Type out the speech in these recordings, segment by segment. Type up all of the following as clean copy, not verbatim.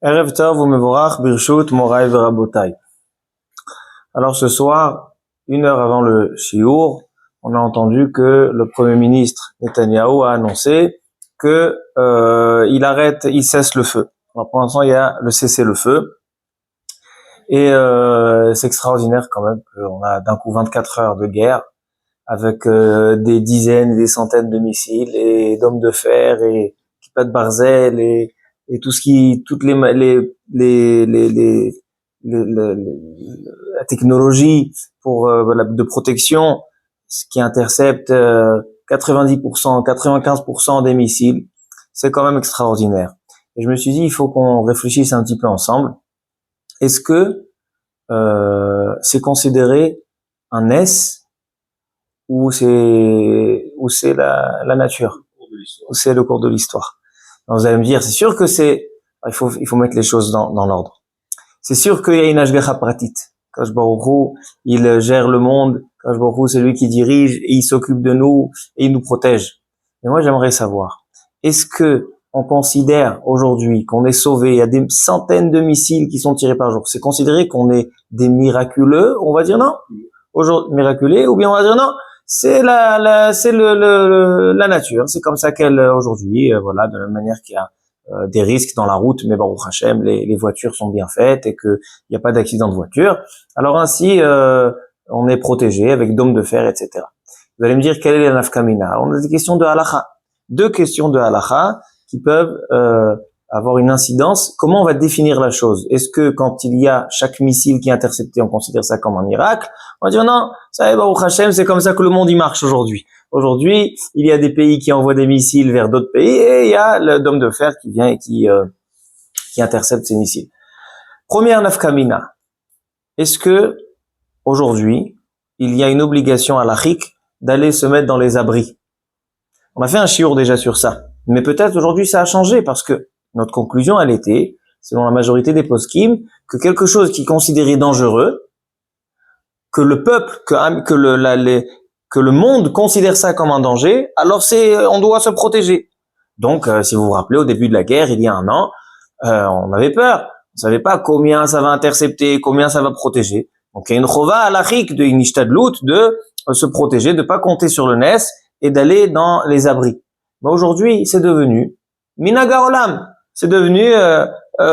Erev Tov u'Mevorach Birshut Morai Verabotai. Alors ce soir, 1 heure avant le shiur, on a entendu que le Premier ministre Netanyahou a annoncé que il cesse le feu. Alors pour l'instant, il y a le cessez-le-feu. Et c'est extraordinaire quand même qu'on a d'un coup 24 heures de guerre avec des dizaines et des centaines de missiles et d'hommes de fer et kippat barzel et tout ce qui, toutes la technologie pour de protection, ce qui intercepte 90%, 95% des missiles, c'est quand même extraordinaire. Et je me suis dit, il faut qu'on réfléchisse un petit peu ensemble. Est-ce que c'est considéré un S ou c'est la nature, ou c'est le cours de l'histoire? Donc vous allez me dire, c'est sûr que il faut mettre les choses dans l'ordre. C'est sûr qu'il y a une Hashgacha pratit. Kadosh Baruch Hu, il gère le monde. Kadosh Baruch Hu, c'est lui qui dirige et il s'occupe de nous et il nous protège. Mais moi, j'aimerais savoir, est-ce que on considère aujourd'hui qu'on est sauvé? Il y a des centaines de missiles qui sont tirés par jour. C'est considéré qu'on est des miraculeux? On va dire non. Aujourd'hui, miraculés, ou bien on va dire non. C'est la nature. C'est comme ça qu'elle, aujourd'hui, voilà, de la même manière qu'il y a des risques dans la route, mais Baruch Hashem, les voitures sont bien faites et qu'il n'y a pas d'accident de voiture. Alors ainsi, on est protégé avec dôme de fer, etc. Vous allez me dire, quelle est la nafkamina? On a des questions de halakha. 2 questions de halakha qui peuvent avoir une incidence. Comment on va définir la chose? Est-ce que quand il y a chaque missile qui est intercepté, on considère ça comme un miracle? On va dire non, ça y est, Baruch Hashem, c'est comme ça que le monde y marche aujourd'hui. Aujourd'hui, il y a des pays qui envoient des missiles vers d'autres pays et il y a le dôme de fer qui vient et qui intercepte ces missiles. Première nafkamina. Est-ce que aujourd'hui, il y a une obligation halachique d'aller se mettre dans les abris? On a fait un shiur déjà sur ça. Mais peut-être aujourd'hui ça a changé parce que notre conclusion, elle était, selon la majorité des poskim, que quelque chose qui est considéré dangereux, que le peuple, que le monde considère ça comme un danger, alors on doit se protéger. Donc, si vous vous rappelez, au début de la guerre, il y a 1 an, on avait peur. On savait pas combien ça va intercepter, combien ça va protéger. Donc, il y a une chova halachique de une ishtadlut de se protéger, de pas compter sur le nes et d'aller dans les abris. Mais aujourd'hui, c'est devenu minaga olam. C'est devenu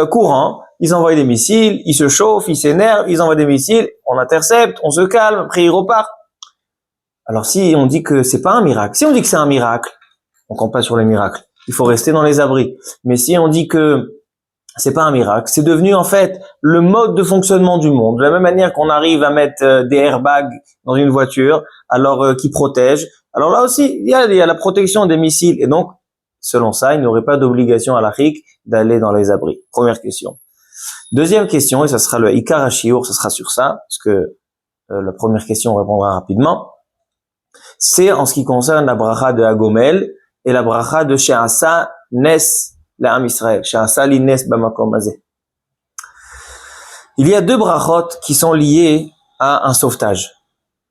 courant. Ils envoient des missiles, ils se chauffent, ils s'énervent, ils envoient des missiles, on intercepte, on se calme, après ils repartent. Alors si on dit que c'est pas un miracle, si on dit que c'est un miracle, on compte pas sur les miracles. Il faut rester dans les abris. Mais si on dit que c'est pas un miracle, c'est devenu en fait le mode de fonctionnement du monde. De la même manière qu'on arrive à mettre des airbags dans une voiture, alors qui protègent. Alors là aussi, il y a la protection des missiles. Et donc, selon ça, il n'y aurait pas d'obligation halachique d'aller dans les abris. Première question. Deuxième question, et ça sera le Ikar HaShiur, ça sera sur ça, parce que la première question, on répondra rapidement. C'est en ce qui concerne la bracha de Hagomel et la bracha de She'asa Nes Le'am Israël. She'asa li Nes bamakom hazeh. Il y a 2 brachot qui sont liées à un sauvetage.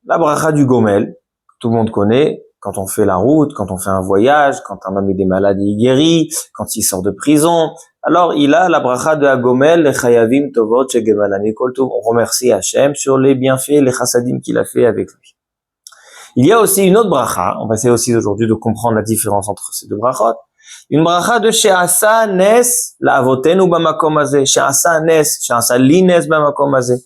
La bracha du Gomel, que tout le monde connaît, quand on fait la route, quand on fait un voyage, quand un homme est malade et il guérit, quand il sort de prison. Alors, il a la bracha de Hagomel, les chayavim tovot shegemalani kol tov. On remercie Hachem sur les bienfaits, les chassadim qu'il a fait avec lui. Il y a aussi une autre bracha, on va essayer aussi aujourd'hui de comprendre la différence entre ces 2 brachot. Une bracha de She'asa Nes la'avotenu bamakom hazeh. She'asa Nes, She'asa li Nes bamakom hazeh.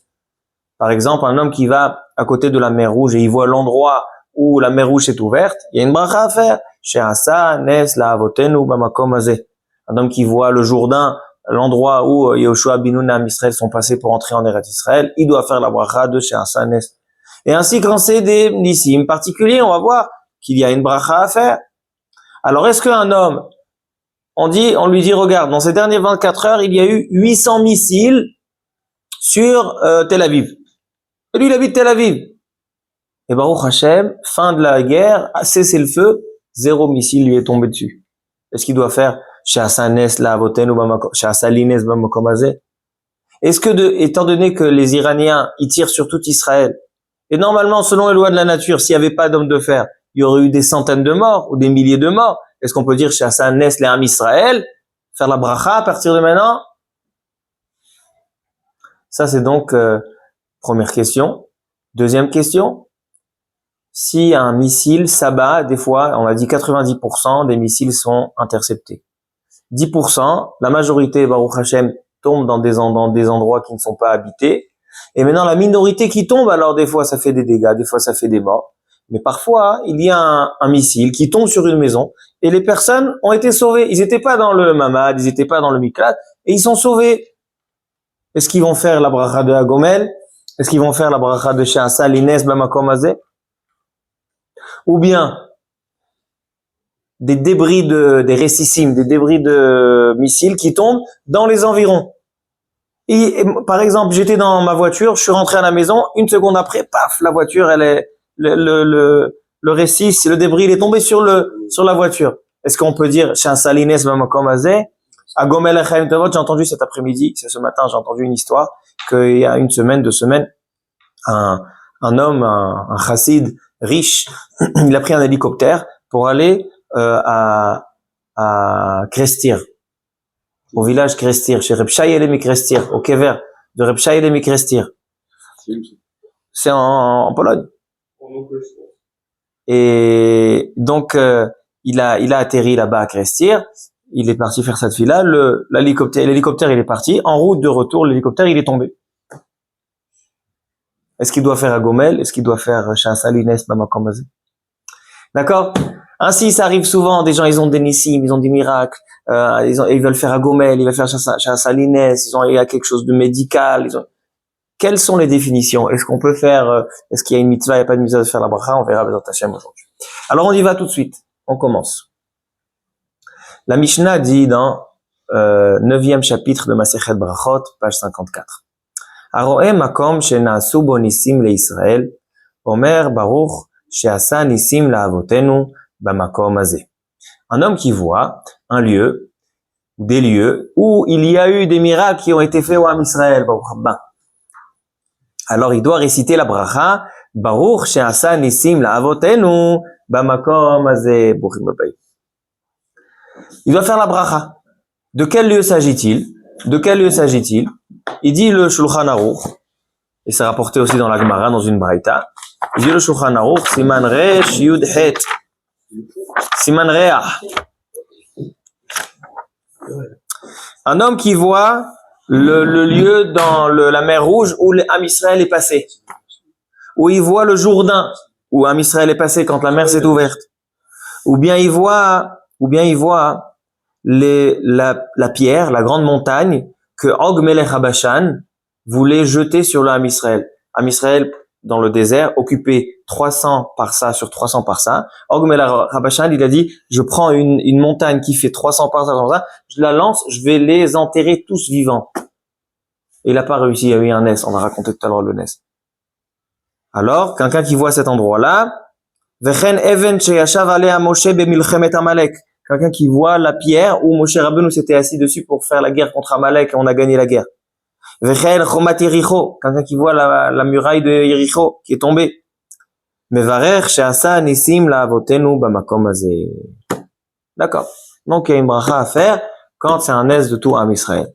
Par exemple, un homme qui va à côté de la mer Rouge et il voit l'endroit où la mer Rouge est ouverte, il y a une bracha à faire. She'asa Nes la'avotenu bamakom hazeh. Un homme qui voit le Jourdain, l'endroit où Yehoshua bin Nun et Am Israël sont passés pour entrer en Eretz Israël, il doit faire la bracha de She'asa Nes. Et ainsi, quand c'est des nissim particuliers, on va voir qu'il y a une bracha à faire. Alors, est-ce qu'un homme, on lui dit, regarde, dans ces dernières 24 heures, il y a eu 800 missiles sur Tel Aviv. Et lui, il habite Tel Aviv. Et Baruch Hashem, fin de la guerre, a cessé le feu, 0 missile lui est tombé dessus. Est-ce qu'il doit faire She'asa Nes la'avotenu bamakom, She'asa li Nes bamakom hazeh? Est-ce que étant donné que les Iraniens, ils tirent sur tout Israël, et normalement, selon les lois de la nature, s'il n'y avait pas d'hommes de fer, il y aurait eu des centaines de morts ou des milliers de morts. Est-ce qu'on peut dire She'asa Nes Le'am Israël, faire la bracha à partir de maintenant? Ça, c'est donc première question. Deuxième question. Si un missile s'abat, des fois, on a dit 90% des missiles sont interceptés. 10%, la majorité, Baruch Hashem, tombe dans des endroits qui ne sont pas habités. Et maintenant, la minorité qui tombe, alors des fois, ça fait des dégâts, des fois, ça fait des morts. Mais parfois, il y a un missile qui tombe sur une maison et les personnes ont été sauvées. Ils n'étaient pas dans le mamad, ils n'étaient pas dans le miklat et ils sont sauvés. Est-ce qu'ils vont faire la bracha de Hagomel? Est-ce qu'ils vont faire la bracha de She'asa Lines Bamakom Hazeh? Ou bien des débris des récissimes, des débris de missiles qui tombent dans les environs. Et par exemple, j'étais dans ma voiture, je suis rentré à la maison, une seconde après, paf, la voiture, le récif, le débris, il est tombé sur la voiture. Est-ce qu'on peut dire, chez un salines, Bamakom Hazeh, à Gomel Echaim Tovot, j'ai entendu cet après-midi, c'est ce matin, j'ai entendu une histoire, qu'il y a une semaine, 2 semaines, un homme, un chassid riche, il a pris un hélicoptère pour aller à Krestir, au village Krestir, chez Reb Shayel Krestir, au Kever de Reb Shayel Krestir. C'est en Pologne. Et donc il a atterri là-bas à Krestir. Il est parti faire cette fila. L'hélicoptère il est parti. En route de retour, l'hélicoptère il est tombé. Est-ce qu'il doit faire à Gomel? Est-ce qu'il doit faire She'asa Lines Bamakom Hazeh? D'accord? Ainsi, ça arrive souvent. Des gens, ils ont des nissim, ils ont des miracles. Ils veulent faire à Gomel, ils veulent faire She'asa Lines. Il y a quelque chose de médical. Quelles sont les définitions? Est-ce qu'on peut faire? Est-ce qu'il y a une mitzvah? Il n'y a pas de mitzvah de faire la bracha? On verra Bezrat Hashem aujourd'hui. Alors, on y va tout de suite. On commence. La Mishnah dit dans 9e chapitre de Masechet Brachot, page 54. Aroe makom she'na'asu bo nisim le'Israël, Omer Baruch she'asa nisim la'avotenu bamakom hazeh. Un homme qui voit un lieu, des lieux où il y a eu des miracles qui ont été faits au Ham Israël, alors il doit réciter la bracha Baruch she'asa nisim la'avotenu bamakom hazeh. Il doit faire la bracha. De quel lieu s'agit-il? Il dit le Shulchan Aruch, et c'est rapporté aussi dans la Gemara, dans une Braïta. Il dit le Shulchan Aruch, Siman Resh Yud Het, Siman Reah. Un homme qui voit le lieu dans la mer Rouge où l'Am Israël est passé, où il voit le Jourdain où Am Israël est passé quand la mer s'est ouverte, ou bien il voit la pierre, la grande montagne que Og Melech Habashan voulait jeter sur le Ham Israël. Ham Israël, dans le désert, occupé 300 parsa sur 300 parsa. Og Melech Habashan, il a dit, je prends une montagne qui fait 300 parsa comme ça, je la lance, je vais les enterrer tous vivants. Et il n'a pas réussi, il y a eu un Nes, on a raconté tout à l'heure le Nes. Alors, quelqu'un qui voit cet endroit-là, Vechen Even Sheyashav Alea Moshe Bemilchemet Amalek. Quelqu'un qui voit la pierre où Moshe Rabbeinu s'était assis dessus pour faire la guerre contre Amalek et on a gagné la guerre. Vechel Chomat Yericho, quelqu'un qui voit la muraille de Yericho qui est tombée. Mevarer She'asa Nisim La'avotenu Bamakom Hazeh. D'accord. Donc il y a une bracha à faire quand c'est un est de tout Ham Israël.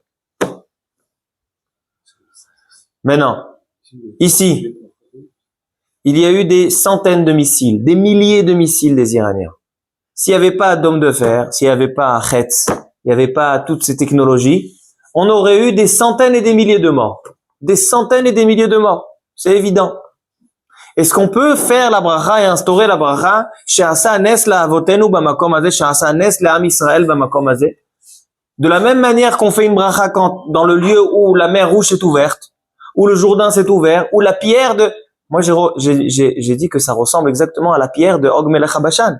Maintenant, ici, il y a eu des centaines de missiles, des milliers de missiles des Iraniens. S'il n'y avait pas d'hommes de fer, s'il n'y avait pas Chetz, il n'y avait pas toutes ces technologies, on aurait eu des centaines et des milliers de morts. Des centaines et des milliers de morts. C'est évident. Est-ce qu'on peut faire la bracha et instaurer la bracha She'asa nes la'avotenu bamakom hazeh, She'asa nes la'am Israël bamakom hazeh? De la même manière qu'on fait une bracha dans le lieu où la mer Rouge est ouverte, où le Jourdain s'est ouvert, où la pierre de... Moi, j'ai dit que ça ressemble exactement à la pierre de Og Melech Habashan.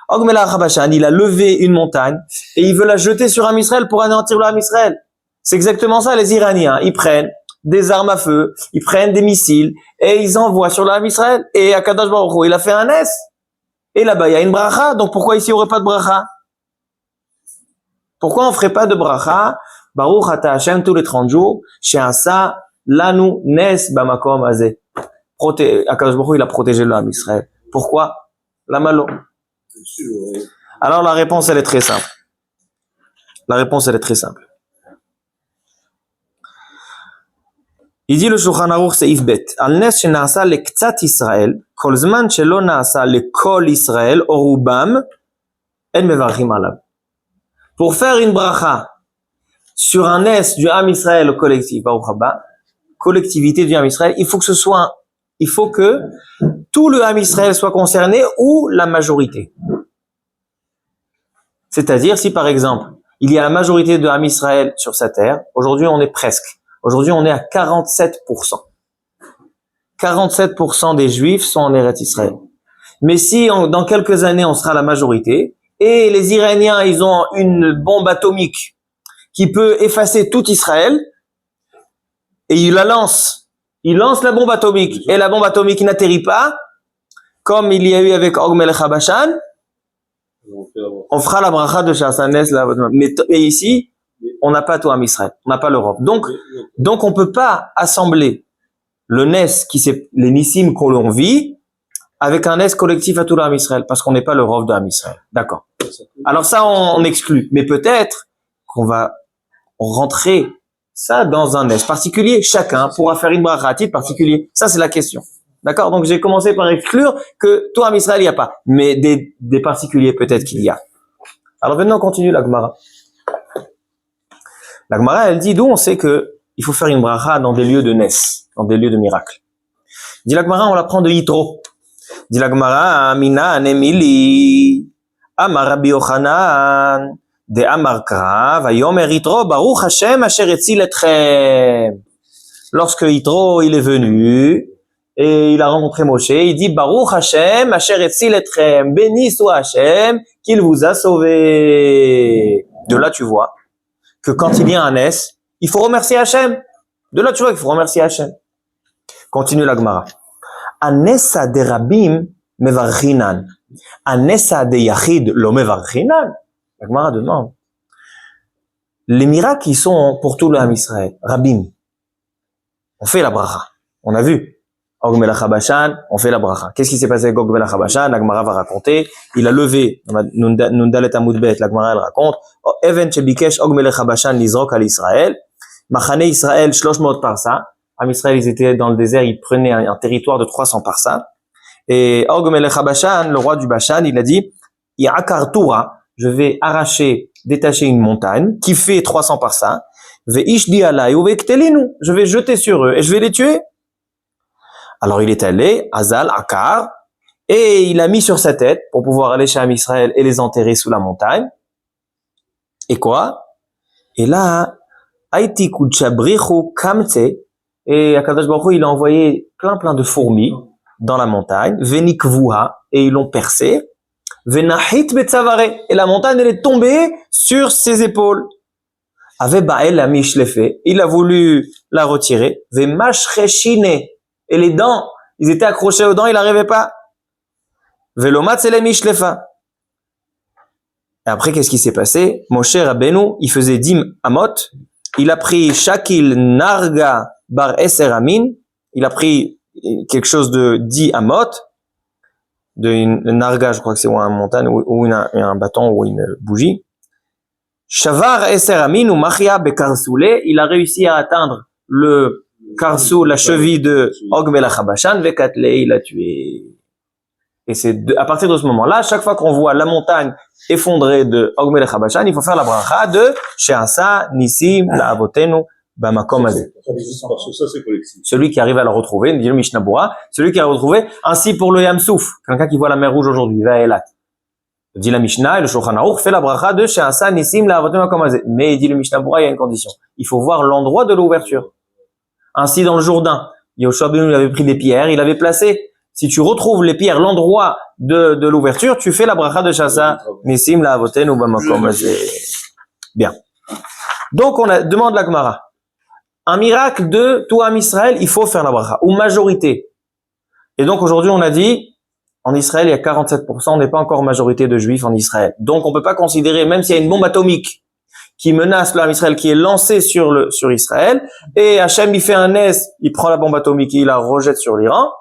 Og Melech Habashan, il a levé une montagne et il veut la jeter sur Ham Israël pour anéantir le Ham Israël. C'est exactement ça, les Iraniens. Ils prennent des armes à feu, ils prennent des missiles et ils envoient sur le Ham Israël. Et Akadosh Baruch Hu, il a fait un S. Et là-bas, il y a une bracha. Donc pourquoi ici, il n'y aurait pas de bracha? Pourquoi on ferait pas de bracha? Baruch ata Hashem tous les 30 jours. She'asa lanu nes bamakom hazeh. Akadosh Baruch Hu, il a protégé le Ham Israël. Pourquoi? La malo. Alors la réponse, elle est très simple. Il dit le Shulchan Aruch Seif Bet. Al nes shena'asa lektzat Israël, kol zman shelo na'asa lekol Israël, orubam, en mevarchim alav. Pour faire une bracha sur un nes du Ham Israël au collectif, Baruch haba, collectivité du Ham Israël, il faut que tout le Ham Israël soit concerné ou la majorité. C'est-à-dire, si par exemple, il y a la majorité de Ham Israël sur sa terre, aujourd'hui on est presque. Aujourd'hui on est à 47%. 47% des Juifs sont en Eretz Israël. Mais si dans quelques années on sera la majorité, et les Iraniens ils ont une bombe atomique qui peut effacer tout Israël, et ils lancent la bombe atomique, et la bombe atomique n'atterrit pas, comme il y a eu avec Og Melech HaBashan, on fera la bracha de Sha'asanes, mais ici, on n'a pas tout Ham Israël, on n'a pas l'Europe. Donc on peut pas assembler le Nes les Nissim que l'on vit, avec un Nes collectif à tout le Ham Israël, parce qu'on n'est pas l'Europe de Ham Israël. D'accord. Alors ça, on exclut. Mais peut-être qu'on va rentrer ça dans un Nes particulier. Chacun pourra faire une bracha à titre particulier. Ça, c'est la question. D'accord? Donc, j'ai commencé par exclure que tout Ham Israël, il n'y a pas. Mais des particuliers, peut-être qu'il y a. Alors maintenant, on continue la Gemara. La Gemara, elle dit d'où on sait que il faut faire une bracha dans des lieux de Nes, dans des lieux de miracle. Dit la Gemara, on la prend de Yitro. Dit la Gemara, Amina anemili, Amar Rabbi Yochanan, de Amar Kra, Vayomer Yitro, Baruch Hashem, Asher etzil etchem. Lorsque Yitro, il est venu, et il a rencontré Moshe, il dit, Baruch Hashem, Asher etzil etchem, béni soit Hashem, qu'il vous a sauvé. De là, tu vois que quand il y a un Nes, il faut remercier Hashem. De là, tu vois qu'il faut remercier Hashem. Continue la Gemara. Anessa de Rabim mevarchinan. Anessa de Yachid lo mevarchinan. La Gemara demande. Les miracles qui sont pour tout le Ham Israël, Rabim, on fait la bracha. On a vu. Og Melech HaBashan, on fait la bracha. Qu'est-ce qui s'est passé avec Og Melech HaBashan? La Gemara va raconter. Il a levé, Nundalet Amud Bet, la Gemara elle raconte. Even Shebikesh Og Melech HaBashan lizrok al Israël. Machane Israël, 300 parsa. Ham Israël, ils étaient dans le désert, ils prenaient un territoire de 300 parsa. Et Og Melech HaBashan, le roi du Bashan, il a dit, Ya'akar Tura, je vais détacher une montagne qui fait 300 parsa. Ve'ishdi alay u ve'ktelinu, je vais jeter sur eux et je vais les tuer. Alors il est allé, Azal, Akar, et il a mis sur sa tête pour pouvoir aller chez Ham Israël et les enterrer sous la montagne. Et quoi? Et là, Haïti Kuchabrichu Kamtse, et Akadosh Baruch Hu, il a envoyé plein de fourmis dans la montagne, Venikvuha, et ils l'ont percé, Venahit Betzavare, et la montagne elle est tombée sur ses épaules. Ave Bael la Mishlefe, il a voulu la retirer, Vemashcheshine, et les dents, ils étaient accrochés aux dents, il n'arrivait pas. Velomat c'est Mishlefa. Et après, qu'est-ce qui s'est passé? Moshe Rabbeinu, il faisait 10 amot, il a pris Shakil Narga Bar Eser Amin, il a pris quelque chose de 10 amot, une Narga, je crois que c'est une montagne, ou un bâton, ou une bougie. Shavar Eser Amin ou Machia Bekarsoule, il a réussi à atteindre le Karsou, la cheville de Og Melech HaBashan, Vekatle, il l'a tué. Et c'est à partir de ce moment-là, chaque fois qu'on voit la montagne effondrée de Og Melech HaBashan, il faut faire la bracha de She'asa Nisim La'avotenu Bamakom Hazeh. Celui qui arrive à le retrouver, dit le Mishnah Bura, celui qui a retrouvé, ainsi pour le Yam Souf, quelqu'un qui voit la mer Rouge aujourd'hui, va Elat. Dit la Mishnah et le Shulchan Aruch fait la bracha de She'asa Nisim La'avotenu Bamakom Hazeh. Mais dit le Mishnah Bura, il y a une condition. Il faut voir l'endroit de l'ouverture. Ainsi, dans le Jourdain, Yoshua ben Nun avait pris des pierres, il avait placé. Si tu retrouves les pierres, l'endroit de l'ouverture, tu fais la bracha de Shasa, Nisim La'avotenu Bamakom Hazeh. Bien. Donc, demande la Gemara. Un miracle de tout Ham Israël, il faut faire la bracha, ou majorité. Et donc, aujourd'hui, on a dit, en Israël, il y a 47%, on n'est pas encore majorité de Juifs en Israël. Donc, on peut pas considérer, même s'il y a une bombe atomique, qui menace le Ham Israël, qui est lancé sur Israël, et Hachem, il fait un Nes, il prend la bombe atomique et il la rejette sur l'Iran.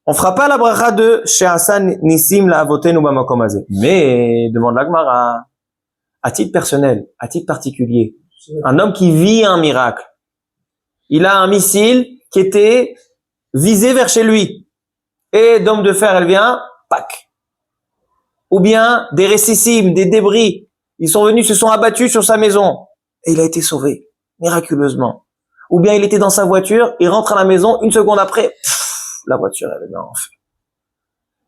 On fera pas la bracha de She'asa Nisim La'avotenu Bamakom Hazeh. Mais, demande la Gemara, à titre personnel, à titre particulier, un homme qui vit un miracle, Il a un missile qui était visé vers chez lui. Et d'homme de fer, elle vient, pac. Ou bien des récessimes, des débris. Ils sont venus, se sont abattus sur sa maison. Et il a été sauvé, miraculeusement. Ou bien il était dans sa voiture, il rentre à la maison, une seconde après, la voiture, elle est en feu.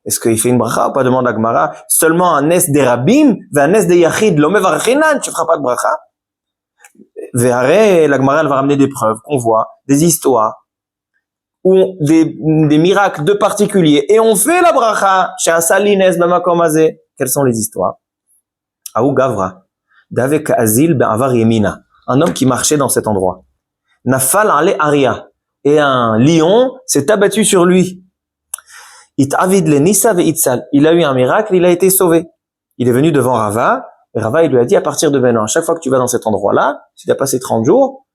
Est-ce qu'il fait une bracha ou pas? Demande à Gemara. Seulement un nes des rabbim, un nes des yachid, l'ome varechinan, tu feras pas de bracha. Ve'are, la Gemara, elle va ramener des preuves qu'on voit, des histoires, ou des miracles de particuliers. Et on fait la bracha chez un salines b'makom hazeh. Quelles sont les histoires? Aou Gavra, d'avec Azil ben Avar Yemina, un homme qui marchait dans cet endroit. Nafal ale Aria, et un lion s'est abattu sur lui. It avid le Nisa ve Itzal. Il a eu un miracle, il a été sauvé. Il est venu devant Rava, et Rava il lui a dit à partir de maintenant, à chaque fois que tu vas dans cet endroit-là, si tu as passé 30 jours,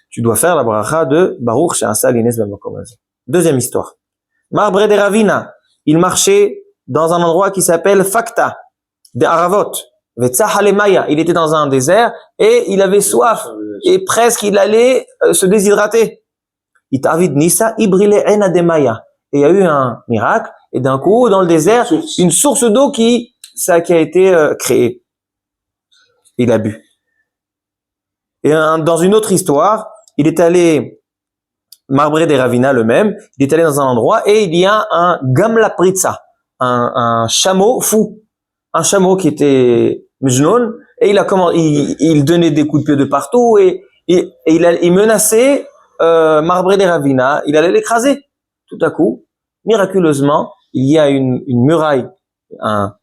tu dois faire la bracha de Baruch She'asa Lines b'makom hazeh. Deuxième histoire. Marbre de Ravina, il marchait dans un endroit qui s'appelle Fakta, de Aravot. Il était dans un désert et il avait soif et presque il allait se déshydrater. Et il y a eu un miracle et d'un coup dans le désert une source d'eau qui a été créée. Il a bu. Et dans une autre histoire, il est allé Marbre des Ravina le même, il est allé dans un endroit et il y a un Gamla Pritsa, un chameau fou, un chameau qui était Mjnoun, et il donnait des coups de pied de partout et il menaçait Marbre des Ravina, il allait l'écraser. Tout à coup, miraculeusement, il y a une muraille, un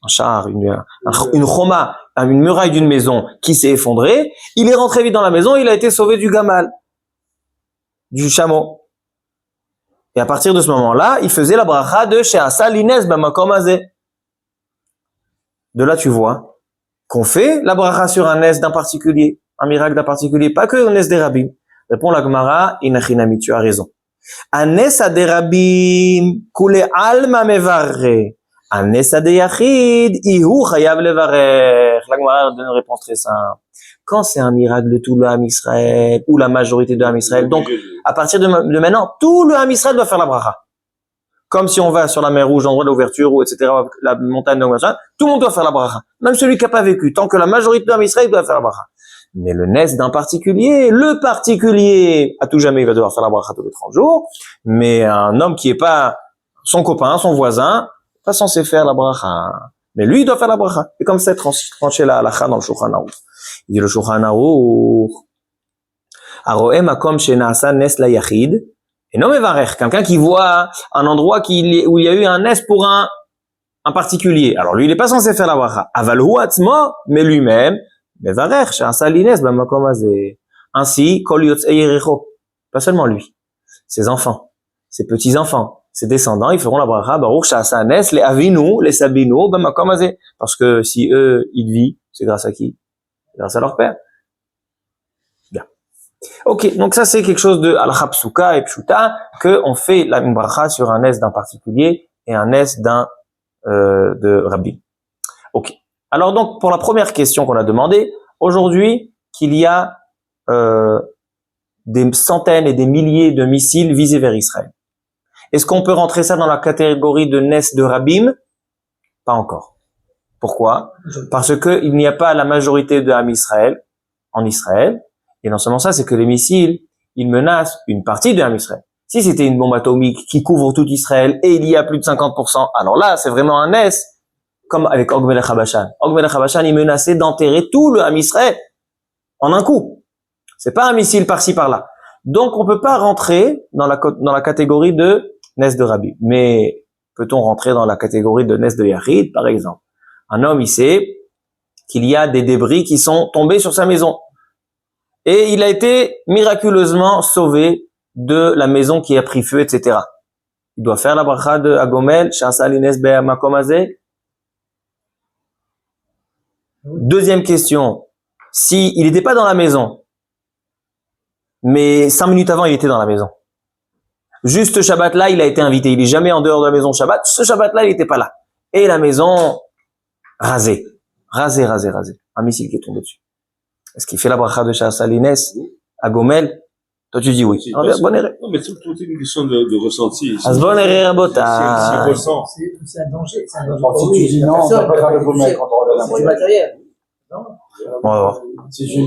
char, une choma, une muraille d'une maison qui s'est effondrée. Il est rentré vite dans la maison, il a été sauvé du gamal, du chameau. Et à partir de ce moment-là, il faisait la bracha de She'asa Lines b'makom hazeh. De là, tu vois qu'on fait la bracha sur un nes d'un particulier, un miracle d'un particulier, pas que un nes des rabbim. Répond la Gemara, inachinami, tu as raison. Un nes à des rabbim, kule alma mevarre. Un nes à des yachid, ihu chayav levarech. La Gemara donne une réponse très simple. Quand c'est un miracle de tout le Ham Israël, ou la majorité de Ham Israël, donc à partir de maintenant, tout le Ham Israël doit faire la bracha. Comme si on va sur la mer Rouge, endroit d'ouverture, ou etc., la montagne de machin, tout le monde doit faire la bracha. Même celui qui n'a pas vécu, tant que la majorité de Ham Israël doit faire la bracha. Mais le nes d'un particulier, le particulier, à tout jamais, il va devoir faire la bracha tous les 30 jours, mais un homme qui est pas son copain, son voisin, pas censé faire la bracha. Mais lui, il doit faire la bracha. Et comme c'est tranché la halakha dans le Shulchan Aruch. Il dit le Shulchan Aruch, Aroe makom she'na'asa nes la yachid, et non mevarech, quelqu'un qui voit un endroit où il y a eu un nes pour un particulier. Alors lui, il est pas censé faire la bracha. Aval hu atzmo, mais lui-même, mevarech she'asa lines b'makom hazeh. Ainsi, kol yotzei Yericho. Pas seulement lui, ses enfants, ses petits-enfants, ses descendants, ils feront la bracha, Baruch She'asa nes, les avinu, les sabinu, b'makom hazeh. Parce que si eux, ils vivent, c'est grâce à qui? Grâce à leur père. Bien. Ok, donc ça c'est quelque chose de halakha psuka et pshuta, que on fait la bracha sur un nes d'un particulier et un nes de rabbi. Ok. Alors donc pour la première question qu'on a demandé, aujourd'hui qu'il y a des centaines et des milliers de missiles visés vers Israël. Est-ce qu'on peut rentrer ça dans la catégorie de nes de rabbim? Pas encore. Pourquoi? Parce que il n'y a pas la majorité de Ham Israël en Israël. Et non seulement ça, c'est que les missiles, ils menacent une partie de Ham Israël. Si c'était une bombe atomique qui couvre tout Israël et il y a plus de 50%, alors là, c'est vraiment un nes, comme avec Og Melech HaBashan. Og Melech HaBashan, il menaçait d'enterrer tout le Ham Israël en un coup. C'est pas un missile par-ci par-là. Donc, on peut pas rentrer dans la catégorie de nes de Rabbi. Mais peut-on rentrer dans la catégorie de nes de Yachid, par exemple? Un homme, il sait qu'il y a des débris qui sont tombés sur sa maison. Et il a été miraculeusement sauvé de la maison qui a pris feu, etc. Il doit faire la bracha de Agomel, She'asa lines b'makom hazeh. Deuxième question. Si il n'était pas dans la maison, mais 5 minutes avant, il était dans la maison. Juste ce Shabbat-là, il a été invité. Il est jamais en dehors de la maison Shabbat. Ce Shabbat-là, il n'était pas là. Et la maison rasée. Un missile qui est tombé dessus. Est-ce qu'il fait la bracha de Sha'asalines à Gomel? Toi, tu dis oui. Non, mais tout est une question de ressenti. C'est un ressent. C'est un danger. C'est un danger. Alors, si tu dis non, on va pas faire le Gomel quand on regarde un C'est du matériel. On va voir.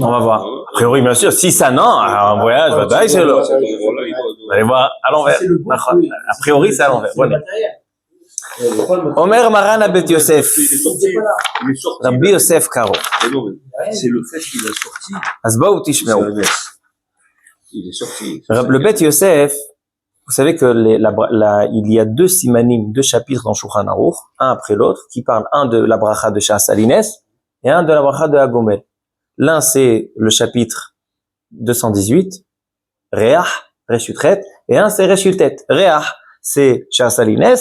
On va voir. A priori, bien sûr, si ça, non, un voyage, va c'est l'eau. Vous allez voir à l'envers. A priori, c'est à l'envers. Voilà. Omer Maran à Bet Yosef. Rabbi Yosef Karo. C'est le fait qu'il a sorti. Asbaou Tishmeou. Il est sorti. Le Bet Yosef, vous savez que il y a deux simanim, deux chapitres dans Shulchan Aruch, un après l'autre, qui parlent un de la bracha de Sha'asalines et un de la bracha de Hagomel. L'un, c'est le chapitre 218, Reach, Reshutret, et un, c'est Reshutet. Reach, c'est Sha'asalines,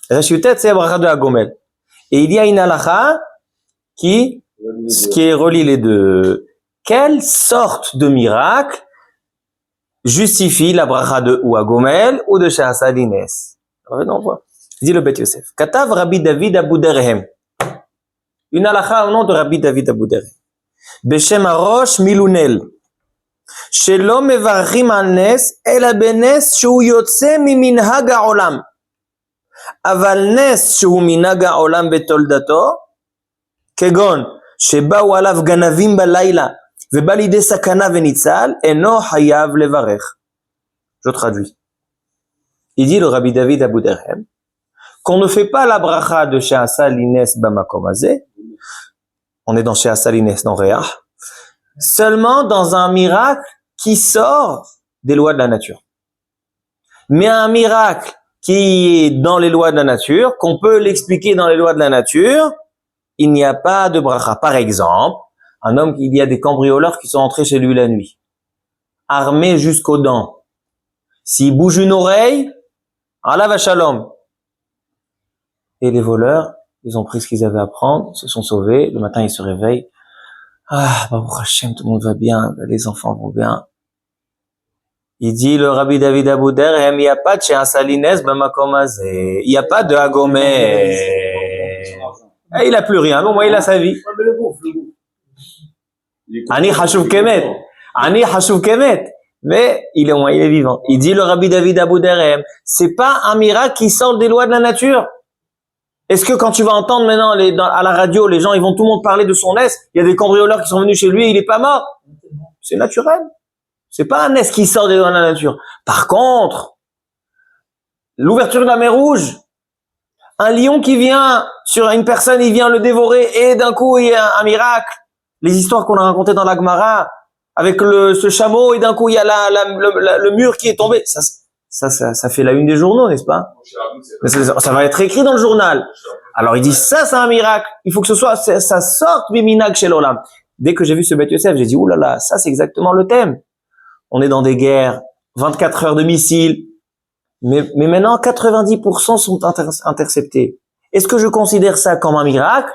Reshutet, c'est la bracha de Hagomel. Et il y a une halakha qui relie les deux. Quelle sorte de miracle justifie la bracha de ou Hagomel ou de Sha'asalines? On voit. Dit le Bet Yosef. Katav Rabbi David Abu Derhem. Une halakha au nom de Rabbi David Abu Derhem. Beshem Arosh Milunel. Shelo mevarchim al nes, ela benes shu yotze miminhag ha'olam. Aval nes shu minhag ha'olam betoldato, kegon שבאו עליו גנבים בלילה ובא לידי סכנה וניצל, אינו חייב לברך. Je traduis. Il dit le Rabbi David Abu Derhem qu'on ne fait pas la bracha de Sha'asalines bamakom hazeh, on est dans Sha'asalines dans Reach, seulement dans un miracle qui sort des lois de la nature. Mais un miracle qui est dans les lois de la nature, qu'on peut l'expliquer dans les lois de la nature, il n'y a pas de bracha. Par exemple, un homme, il y a des cambrioleurs qui sont entrés chez lui la nuit, armés jusqu'aux dents. S'il bouge une oreille, Allah va shalom. Et les voleurs, ils ont pris ce qu'ils avaient à prendre, se sont sauvés. Le matin, ils se réveillent. Ah, Baruch Hashem, tout le monde va bien, les enfants vont bien. Il dit, le Rabbi David Abu Derhem, il n'y a pas de Sha'asalines bamakom hazeh, il n'y a pas de Hagomel. Il a plus rien, au moins il a sa vie. Ani Hashuv Kemet. Ani Hashuv Kemet. Mais il est vivant. Il dit le Rabbi David Abu Derhem, c'est pas un miracle qui sort des lois de la nature. Est-ce que quand tu vas entendre maintenant à la radio, les gens, ils vont tout le monde parler de son NES, il y a des cambrioleurs qui sont venus chez lui et il est pas mort? C'est naturel. C'est pas un NES qui sort des lois de la nature. Par contre, l'ouverture de la mer Rouge, un lion qui vient sur une personne, il vient le dévorer et d'un coup, il y a un miracle. Les histoires qu'on a racontées dans la Gemara, avec ce chameau et d'un coup, il y a le mur qui est tombé. Ça fait la une des journaux, n'est-ce pas? Mais ça va être écrit dans le journal. Alors il dit, ça c'est un miracle. Il faut que ça sorte biminag chez l'olam. Dès que j'ai vu ce Bet Yosef, j'ai dit, oulala, ça c'est exactement le thème. On est dans des guerres, 24 heures de missiles. Mais maintenant, 90% sont interceptés. Est-ce que je considère ça comme un miracle?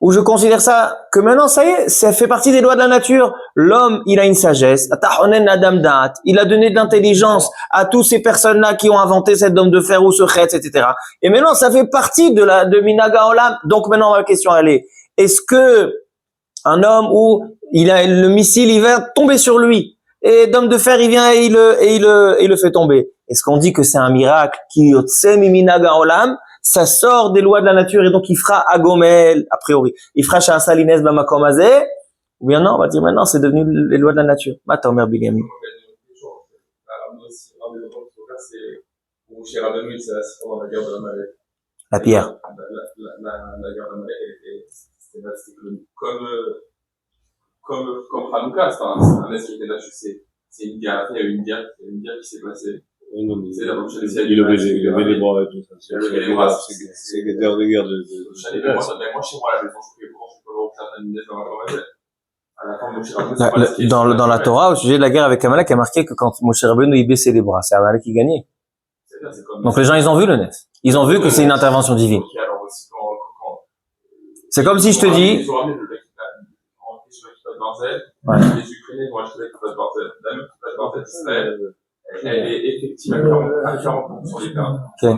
Ou je considère ça que maintenant, ça y est, ça fait partie des lois de la nature. L'homme, il a une sagesse. Il a donné de l'intelligence à toutes ces personnes-là qui ont inventé cette dôme de fer ou ce chetz, etc. Et maintenant, ça fait partie de Minhag ha'olam. Donc maintenant, ma question, elle est, est-ce que un homme où il a le missile, il va tomber sur lui, et d'homme de fer, il vient et il le fait tomber. Est-ce qu'on dit que c'est un miracle qui Minhag ha'olam? Ça sort des lois de la nature et donc il fera Hagomel, a priori. Il fera Sha'asalines bamakom hazeh, ou bien non, on va dire maintenant c'est devenu les lois de la nature. Mata Omer Bilyami. La pierre. La guerre d'Amalek, c'était comme Hanouka, c'est un est qui était là, c'est une guerre, il y a eu une guerre qui s'est passée. Il levait les bras et tout ça. C'est des guerres de. Moi, chez moi, à la maison, je peux faire un dans la Torah, au sujet de la guerre avec Amalek, il y a marqué que quand Moshe Rabbeinu il baissait les bras, c'est Amalek qui gagnait. Donc les gens, ils ont vu le net. Ils ont vu que c'est une intervention divine. C'est comme si je te dis. Ouais. Les Ukrainiens vont acheter la de d'Israël. Elle est effective à 40% des cas. Okay.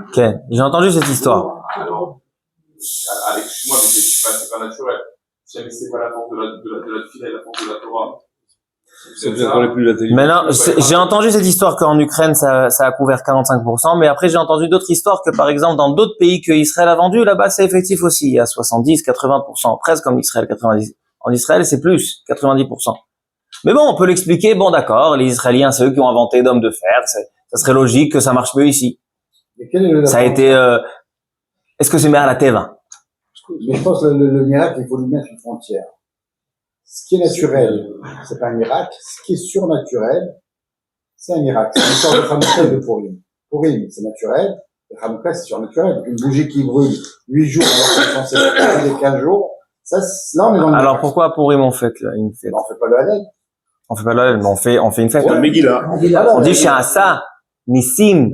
Ok, j'ai entendu cette histoire. Alors, avec moi, mais c'est pas naturel. jamais c'est pas la force de la fila et la force de la Torah. C'est bien qu'on ait plus la télé. Maintenant, j'ai entendu cette histoire qu'en Ukraine, ça a couvert 45%, mais après, j'ai entendu d'autres histoires que, par exemple, dans d'autres pays que Israël a vendu, là-bas, c'est effectif aussi. Il y a 70, 80%, presque comme Israël, 90. En Israël, c'est plus, 90%. Mais bon, on peut l'expliquer. Bon, d'accord, les Israéliens, c'est eux qui ont inventé d'hommes de fer. Ça serait logique que ça marche mieux ici. Mais quel est le Ça a été, est-ce que c'est mieux à la Teva? Mais je pense que le miracle, il faut lui mettre une frontière. Ce qui est naturel, c'est pas un miracle. Ce qui est surnaturel, c'est un miracle. C'est l'histoire de Hanouka et de Purim. Purim, c'est naturel. Et Hanouka, c'est surnaturel. Une bougie qui brûle 8 jours alors qu'on est censé brûler 15 jours, ça, là, on est dans le Alors, miracle. pourquoi Purim on fait une fête? On fait pas le halal. On fait pas là, mais on fait une fête. Le Megillah. On dit Sha'asa Nissim.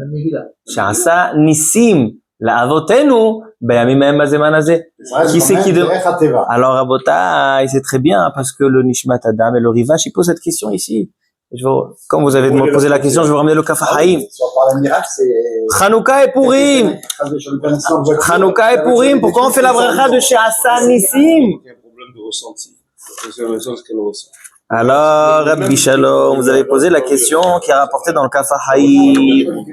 Sha'asa Nissim. La avotenu. Bayamim ha'em bazeman hazeh. Qui c'est qui de... Alors, Rabota, c'est très bien, parce que le Nishmat Adam et le Rivash, il pose cette question ici. Comme vous avez posé la question, je vais vous ramener le Kaf HaChaim. Si on parle de miracle, c'est... Chanouka et Purim. Chanouka et Purim. Pourquoi on fait la bracha de Sha'asa Nissim? Il y a un problème de ressenti. C'est le sens qu'elle ressent. Alors, Rabbi Shalom, vous avez posé la question qui est rapportée dans le Kaf HaChaim.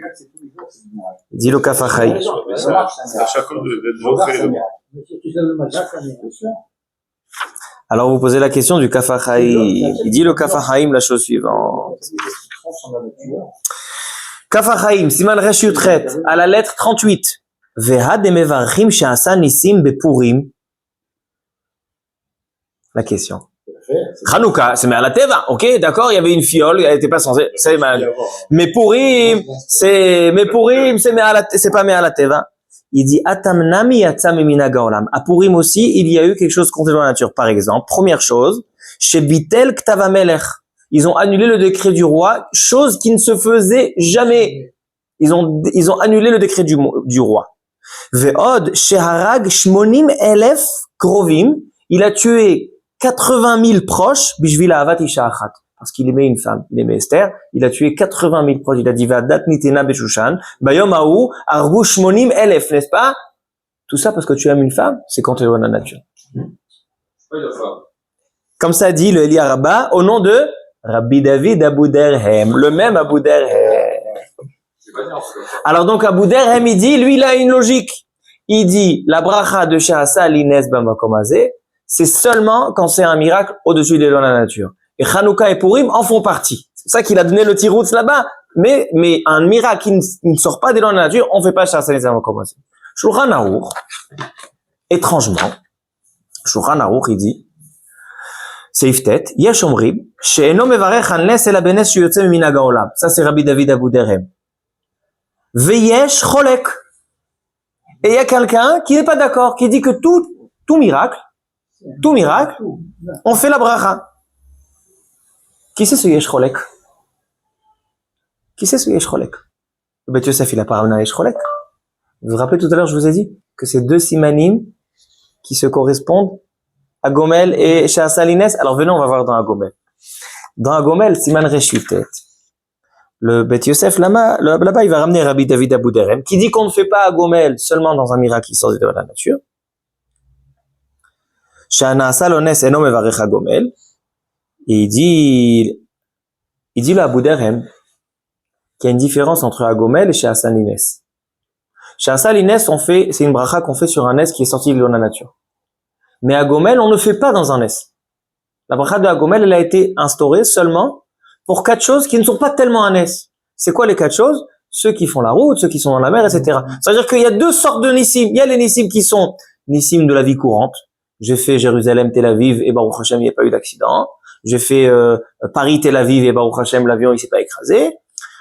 Dis le Kaf HaChaim. C'est à chacun de offrir. Alors, vous posez la question du Kaf HaChaim. Il dit le Kaf HaChaim la chose suivante. Kaf HaChaim, Siman Resh Yutret, à la lettre 38. Veha de mevarchim she'asa nisim bepurim. La question. Hanouka, c'est mais à la Teva, ok, d'accord, il y avait une fiole, elle était pas censée, c'est mal. Mais Purim, c'est pas mais à la Teva. Il dit, Atamnami yatsam minaga olam. À Purim aussi, il y a eu quelque chose contre la nature. Par exemple, première chose, chez Bitel Ktava Melech. Ils ont annulé le décret du roi, chose qui ne se faisait jamais. Ils ont annulé le décret du roi. Ve'od sheharag shmonim elef krovim. Il a tué 80 000 proches, bishvil ahavat isha achat, parce qu'il aimait une femme, il aimait Esther, il a tué 80 000 proches, il a dit vadat nitena beshushan, bayom haou, argu shmonim elef, n'est-ce pas? Tout ça parce que tu aimes une femme, c'est contre la nature. Comme ça dit le Eli Rabba, au nom de Rabbi David Abu Derhem, le même Abu Derhem. Alors donc Abu Derhem, il dit, lui il a une logique. Il dit, la bracha de Sha'asa l'ines b'makom hazeh, c'est seulement quand c'est un miracle au-dessus des lois de la nature. Et Hanouka et Purim en font partie. C'est ça qu'il a donné le tiroutz là-bas. Mais un miracle qui ne sort pas des lois de la nature, on fait pas Sha'asa l'ines b'makom hazeh. Shulchan Aruch, étrangement, Shulchan Aruch, il dit, Seif Tet, Yesh Omrim, She'eno mevarech an nes ela benes sheyotze miminag haolam. Ça c'est Rabbi David Abu Derhem. Veyesh Cholek. Et il y a quelqu'un qui n'est pas d'accord, qui dit que tout miracle, on fait la bracha. Qui c'est ce Yesh Cholek? Qui c'est ce Yesh Cholek? Le Beth Yosef, il a pas ramené un Yesh Cholek. Vous vous rappelez tout à l'heure, je vous ai dit que c'est deux simanim qui se correspondent à Gomel et Sha'asa l'ines. Alors venez, on va voir dans Agomel. Dans Agomel, Siman Resh Yutet. Le Beth Yosef, là-bas, il va ramener Rabbi David Abu Derhem, qui dit qu'on ne fait pas Agomel seulement dans un miracle qui sort de la nature. Sha'na'asa lo nes eno mevarech Agomel. Et il dit le Abu Derhem qu'il y a une différence entre Agomel et Sha'asa l'ines. Sha'asa l'ines, c'est une bracha qu'on fait sur un nes qui est sorti de la nature. Mais Agomel, on ne fait pas dans un nes. La bracha de Agomel, elle a été instaurée seulement pour 4 choses qui ne sont pas tellement un nes. C'est quoi les 4 choses? Ceux qui font la route, ceux qui sont dans la mer, etc. C'est-à-dire qu'il y a 2 sortes de nissim. Il y a les nissim qui sont nissim de la vie courante. J'ai fait Jérusalem, Tel Aviv, et Baruch Hashem, il n'y a pas eu d'accident. J'ai fait Paris, Tel Aviv, et Baruch Hashem, l'avion, il s'est pas écrasé.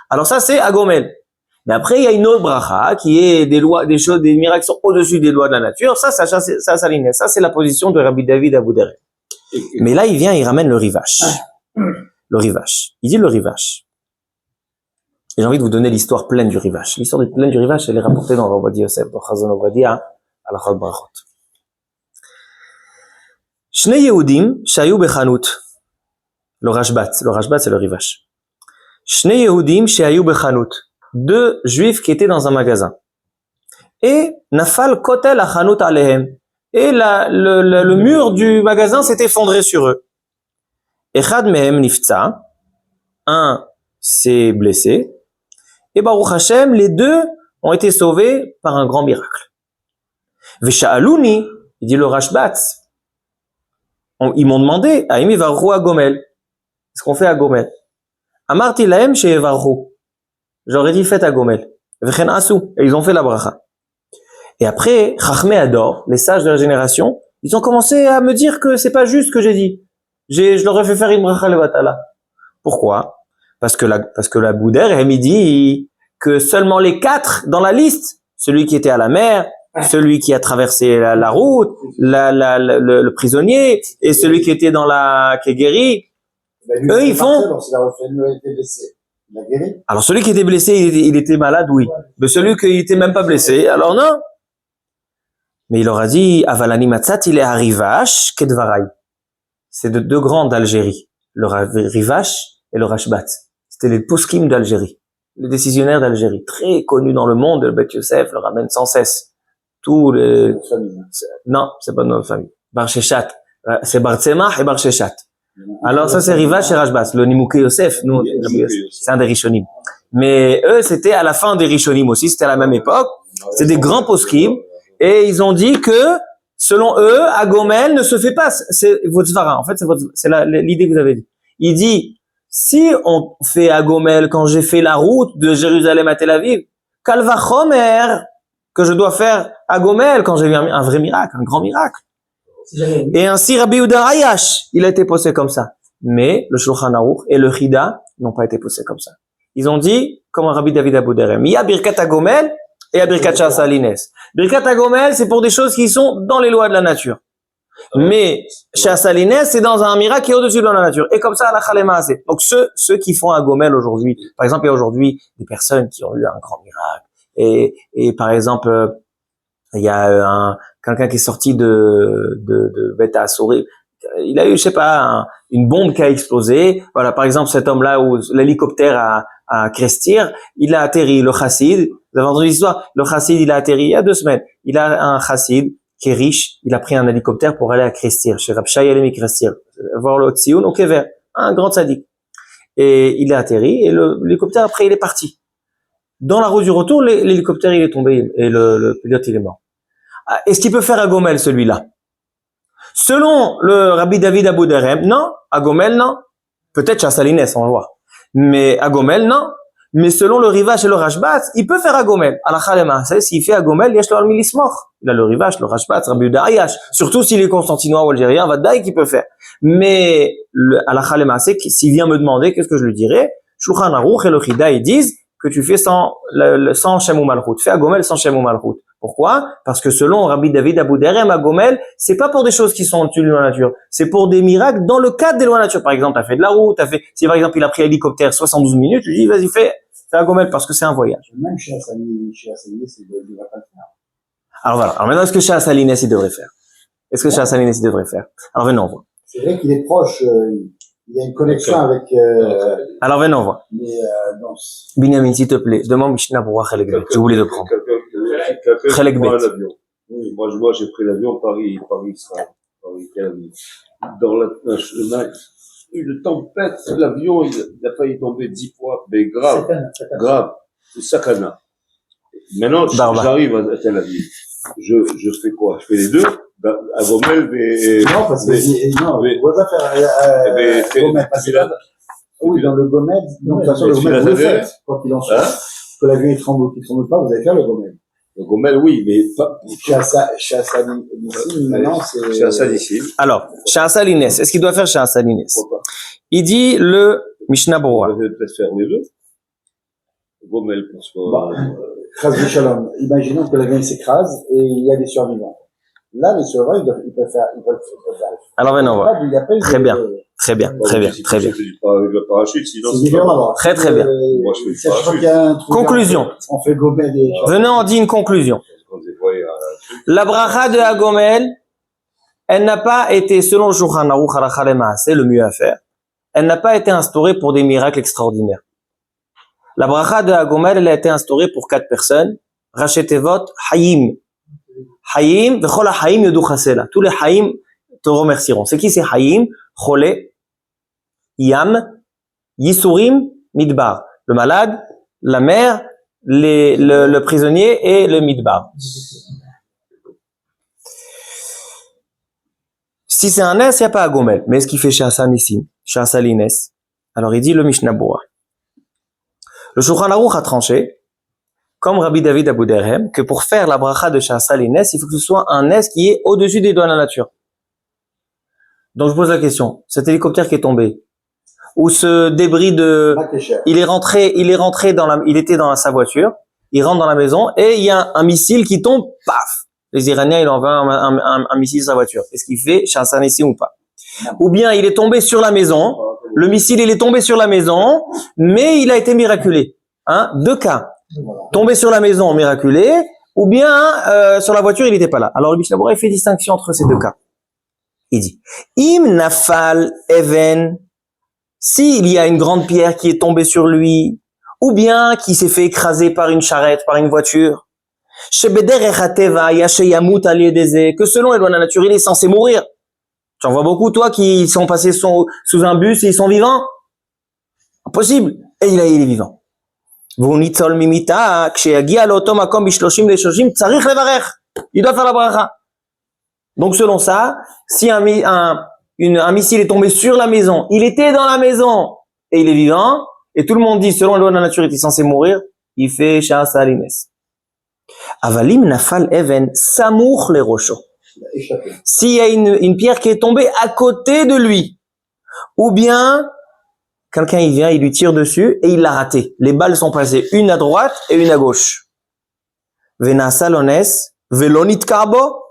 Alors ça, c'est Agomel. Mais après, il y a une autre bracha qui est des lois, des choses, des miracles qui sont au-dessus des lois de la nature. Ça s'aligne. Ça, c'est la position de Rabbi David Abu Derhem. Mais là, il ramène le Rivash. Le Rivash. Il dit le Rivash. Et j'ai envie de vous donner l'histoire pleine du Rivash. L'histoire pleine du Rivash, elle est rapportée dans Rabbi Yosef, dans Chazon Ovadia, à la Chol Brachot. Shnei Yehudim, shayu bechanut. Le Rashbat, c'est le Rivash. Shnei Yehudim, shayu bechanut. 2 juifs qui étaient dans un magasin. Et nafal kotel achanut alehem. et le mur du magasin s'est effondré sur eux. Echad mehem nifta, un s'est blessé, et Baruch Hashem, les deux ont été sauvés par un grand miracle. Vesha'aluni, il dit le Rashbatz, ils m'ont demandé, Aïm Evarhu à Gomel, ce qu'on fait à Gomel. Amarti lahem chez Evarhu, j'aurais dit faites à Gomel. Vechen asu, et ils ont fait la bracha. Et après, Chachmei Ador, les sages de la génération, ils ont commencé à me dire que c'est pas juste ce que j'ai dit. Je leur ai fait faire une bracha levatala. Pourquoi? Parce que la Boudère, elle m'a dit que seulement les 4 dans la liste, celui qui était à la mer, celui qui a traversé la route, le prisonnier, et celui qui était qui est guéri, eux, ils font. Alors, celui qui était blessé, il était malade, oui. Mais celui qui était même pas blessé, alors non. Mais il leur a dit, Avalani Matzat, il est à Rivash, Kedvarai. C'est de 2 grands d'Algérie. Le Rivash et le Rashbat. C'était les poskim d'Algérie. Les décisionnaires d'Algérie. Très connus dans le monde. Le Bet Yosef le ramène sans cesse. Tous les, non, c'est pas notre famille. Bar Sheshat. C'est Bar Tzemach et Bar Sheshat. Alors ça c'est Rivash et Rashbat. Le Nimouké Yosef, nous, c'est un des Rishonim. Mais eux, c'était à la fin des Rishonim aussi. C'était à la même époque. C'était des grands poskim. Et ils ont dit que, selon eux, à Gomel ne se fait pas, c'est votre svara. En fait, c'est l'idée que vous avez dit. Il dit, si on fait à Gomel quand j'ai fait la route de Jérusalem à Tel Aviv, Kalva Chomer, que je dois faire à Gomel quand j'ai vu un vrai miracle, un grand miracle. Et ainsi, Rabbi Yehuda Ayash, il a été posé comme ça. Mais le Shulchan Aruch et le Chida n'ont pas été posés comme ça. Ils ont dit, comme Rabbi David Abouderem, il y a Birkat à Gomel et à Birkat Shas Halines. Birkat à Gomel, c'est pour des choses qui sont dans les lois de la nature. Mais Shas Halines, c'est dans un miracle qui est au-dessus de la nature. Et comme ça, la Chalema, c'est. Donc ceux qui font à Gomel aujourd'hui, par exemple, il y a aujourd'hui des personnes qui ont eu un grand miracle. Et par exemple, il y a quelqu'un qui est sorti de Beth Assouri. Il a eu, je sais pas, une bombe qui a explosé. Voilà, par exemple, cet homme-là où l'hélicoptère à Crestir, il a atterri, le chassid. Vous avez entendu l'histoire? Le chassid, il a atterri il y a 2 semaines. Il a un chassid qui est riche. Il a pris un hélicoptère pour aller à Crestir, chez Rab Shai Alemi Crestir, voir le Tzioun au Kever, un grand sadique. Et il a atterri et l'hélicoptère après il est parti. Dans la route du retour, l'hélicoptère il est tombé et le pilote il est mort. Est-ce qu'il peut faire à Gomel celui-là? Selon le Rabbi David Abouderem, non. À Gomel, non. Peut-être Shas Halines, on va voir. Mais à Gomel, non. Mais selon le Rivash et le Rashbat, il peut faire à Gomel. Alakha lema, s'il fait à Gomel, yesh lo al milismoch. Il a le Rivash, le Rashbat, Rabbi Yehuda Ayash. Surtout s'il est constantinois ou algérien, Vadaï qu'il peut faire. Mais alakha lema, c'est que s'il vient me demander, qu'est-ce que je lui dirais? Shulchan Aruch et le Chida, ils disent que tu fais sans Shem ou Malchut. Fais à Gomel sans Shem ou Malchut. Pourquoi? Parce que selon Rabbi David Abouderem à Gomel, c'est pas pour des choses qui sont au-dessus de la nature. C'est pour des miracles dans le cadre des lois de la nature. Par exemple, t'as fait de la route, si par exemple il a pris l'hélicoptère 72 minutes, je lui dis, vas-y, fais à Gomel parce que c'est un voyage. Même chez Assalines, il ne va pas le faire. Alors voilà. Alors maintenant, est-ce que chez Assalines, il devrait faire? Est-ce que chez Assalines, il devrait faire? Alors venons, on voit. C'est vrai qu'il est proche, il y a une connexion avec, alors venons, on voit. mais, Binyamin, s'il te plaît, demande Mishnah pour voir Chelek Bet. Je voulais le prendre. Chelek Bet. Oui, moi j'ai pris l'avion Paris-Israël, Paris-Tel Aviv. Dans le chemin, une tempête, l'avion il a failli tomber 10 fois, mais grave, c'est sakana. Maintenant j'arrive à Tel Aviv, je fais quoi? Je fais les deux, à Gomel et non, parce que non, on va pas faire Gomel, parce que oui, dans le Gomel, donc de toute façon le Gomel vous le faites, quoi qu'il en soit. Que l'avion il tremble ou qu'il tremble pas, vous allez faire le Gomel. Le Gomel, oui, mais pas. Chez Assalines, maintenant, c'est. Chez Assalines. Alors, chez Assalines, est-ce qu'il doit faire chez Assalines? Il dit le Mishnah Berurah. On va peut-être faire les deux. Gomel, pour soi. Chas v'shalom. Imaginons que l'avion s'écrase et il y a des survivants. Là, les survivants, ils peuvent faire. Alors maintenant, on voit. Très bien. Très bien. Avec le parachute, sinon c'est différent. Très bien. Moi, je fais le parachute. Conclusion. On fait Gomel et. Venons, on dit une conclusion. La bracha de Agomel, elle n'a pas été, selon Shulchan Aruch halakha lema, c'est le mieux à faire. Elle n'a pas été instaurée pour des miracles extraordinaires. La bracha de Agomel, elle a été instaurée pour 4 personnes. Rachetevot, Hayim. Hayim, v'chol ha-hayim yodu chasela. Tous les hayim te remercieront. C'est qui ces hayim? Chole, yam, yisurim, midbar. Le malade, la mère, le prisonnier et le midbar. Si c'est un Nes, il n'y a pas à Gomel. Mais ce qu'il fait chez Hassan ici, chez Hassalines, alors il dit le Mishnah Bora. Le Shulchan Aruch a tranché, comme Rabbi David Abou Derhem, que pour faire la bracha de chez Hassalines, il faut que ce soit un Nes qui est au-dessus des doigts de la nature. Donc je pose la question, cet hélicoptère qui est tombé, ou ce débris de, il était dans sa voiture, il rentre dans la maison et il y a un missile qui tombe, paf! Les Iraniens, ils envoient un missile sur sa voiture. Est-ce qu'il fait chez Hassan ici ou pas? Ou bien il est tombé sur la maison, le missile il est tombé sur la maison, mais il a été miraculé. Hein? Deux cas. Tombé sur la maison, miraculé, ou bien sur la voiture, il n'était pas là. Alors le Mishnah Bora, il fait distinction entre ces deux cas. Il dit, Im nafal even, s'il y a une grande pierre qui est tombée sur lui, ou bien qui s'est fait écraser par une charrette, par une voiture, que selon les lois de la nature, il est censé mourir. Tu en vois beaucoup, toi, qui sont passés sous un bus et ils sont vivants? Impossible. Et il est vivant. Il doit faire la bracha. Donc, selon ça, si un missile est tombé sur la maison, il était dans la maison et il est vivant, et tout le monde dit, selon les lois de la nature, il est censé mourir, il fait Shah Salines. Avalim nafal even samour les rochos. S'il y a une pierre qui est tombée à côté de lui, ou bien quelqu'un il vient, il lui tire dessus et il l'a raté. Les balles sont passées une à droite et une à gauche. Vena salones velonit karbo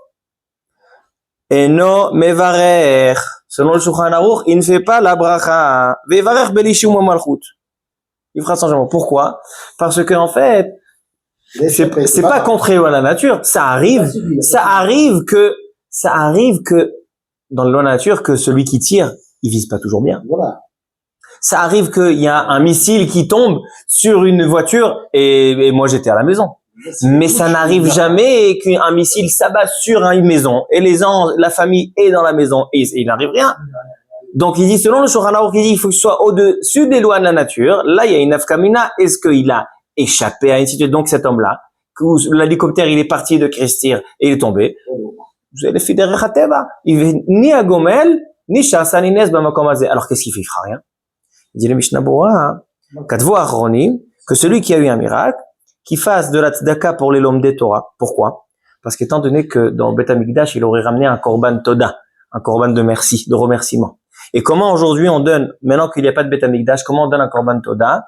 eno mevarer. Selon le Shulchan Aruch, il ne fait pas la bracha. Vevarer belishum malchut. Il fera sans jambon. Pourquoi? Parce que en fait, c'est pas contraire à la nature. Ça arrive que dans la nature que celui qui tire, il vise pas toujours bien. Voilà. Ça arrive qu'il y a un missile qui tombe sur une voiture et moi j'étais à la maison. Mais ça n'arrive jamais qu'un missile s'abat sur une maison et la famille est dans la maison et il n'arrive rien. Donc il dit, selon le Shulchan Aruch, il dit, il faut que ce soit au-dessus des lois de la nature. Là, il y a une nafkamina. Est-ce qu'il a échappé à une situation? Donc cet homme-là, l'hélicoptère, il est parti de Christir et il est tombé. Vous allez faire des rechateva. Il va ni à Gomel, ni chez Hassanines, bamakomazé. Alors qu'est-ce qu'il fait? Il fera rien. Il dit le Mishnah Bora, Katvo Aronim, que celui qui a eu un miracle, qui fasse de la tzedaka pour les lomdei Torah. Pourquoi? Parce qu'étant donné que dans le Beth Amikdash, il aurait ramené un korban toda, un korban de merci, de remerciement. Et comment aujourd'hui on donne, maintenant qu'il n'y a pas de Beth Amikdash, comment on donne un korban toda?